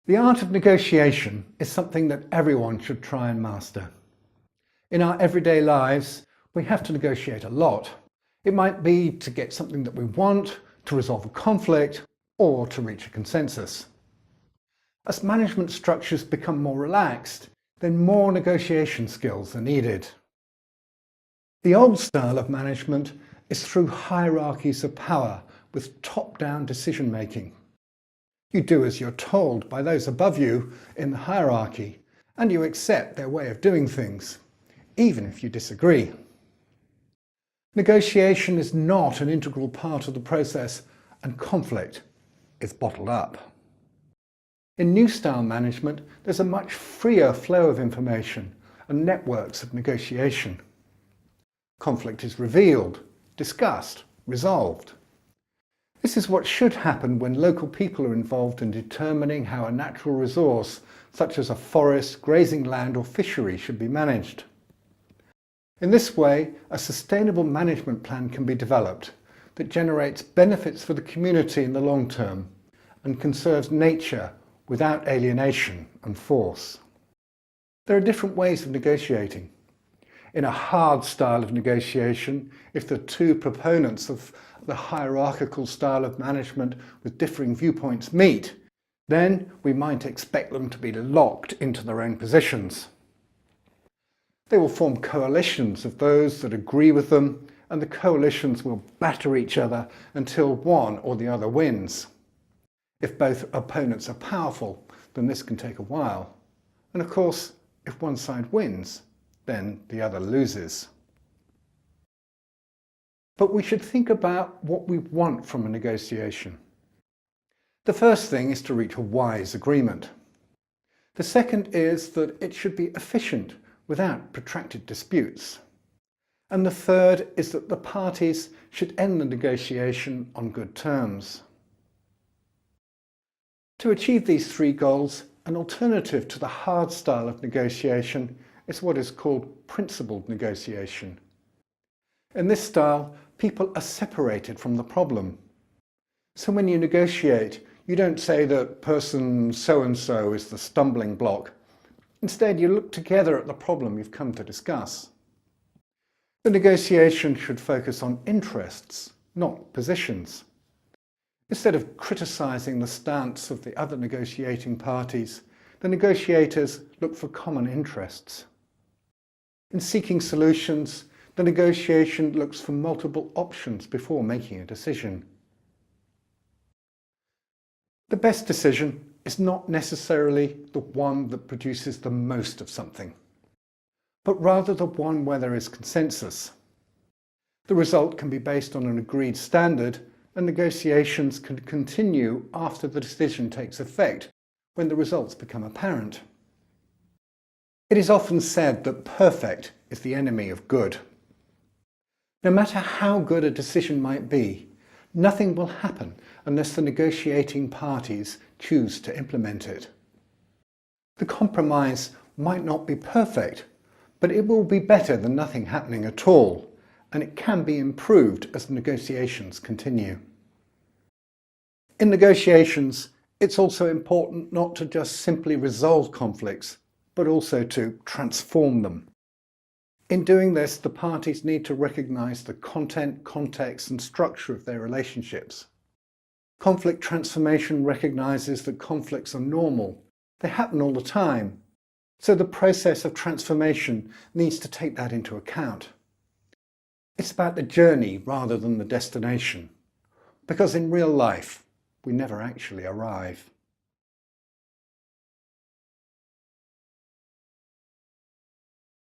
The art of negotiation is something that everyone should try and master. In our everyday lives, we have to negotiate a lot. It might be to get something that we want, to resolve a conflict, or to reach a consensus. As management structures become more relaxed, then more negotiation skills are needed. The old style of management is through hierarchies of power with top-down decision-making. You do as you're told by those above you in the hierarchy, and you accept their way of doing things, even if you disagree. Negotiation is not an integral part of the process, and conflict is bottled up. In New Style management, there's a much freer flow of information and networks of negotiation. Conflict is revealed, discussed, resolved. This is what should happen when local people are involved in determining how a natural resource, such as a forest, grazing land or fishery, should be managed. In this way, a sustainable management plan can be developed that generates benefits for the community in the long term and conserves nature without alienation and force. There are different ways of negotiating. In a hard style of negotiation, if the two proponents of the hierarchical style of management with differing viewpoints meet, then we might expect them to be locked into their own positions. They will form coalitions of those that agree with them, and the coalitions will batter each other until one or the other wins. If both opponents are powerful, then this can take a while. And of course, if one side wins, then the other loses. But we should think about what we want from a negotiation. The first thing is to reach a wise agreement. The second is that it should be efficient without protracted disputes. And the third is that the parties should end the negotiation on good terms. To achieve these three goals, an alternative to the hard style of negotiation is what is called principled negotiation. In this style, people are separated from the problem. So when you negotiate, you don't say that person so-and-so is the stumbling block. Instead, you look together at the problem you've come to discuss. The negotiation should focus on interests, not positions. Instead of criticizing the stance of the other negotiating parties, the negotiators look for common interests. In seeking solutions, the negotiation looks for multiple options before making a decision. The best decision is not necessarily the one that produces the most of something, but rather the one where there is consensus. The result can be based on an agreed standard, and negotiations can continue after the decision takes effect, when the results become apparent. It is often said that perfect is the enemy of good. No matter how good a decision might be, nothing will happen unless the negotiating parties choose to implement it. The compromise might not be perfect, but it will be better than nothing happening at all, and it can be improved as negotiations continue. In negotiations, it's also important not to just simply resolve conflicts, but also to transform them. In doing this, the parties need to recognize the content, context, and structure of their relationships. Conflict transformation recognizes that conflicts are normal. They happen all the time. So the process of transformation needs to take that into account. It's about the journey rather than the destination, because in real life, we never actually arrive.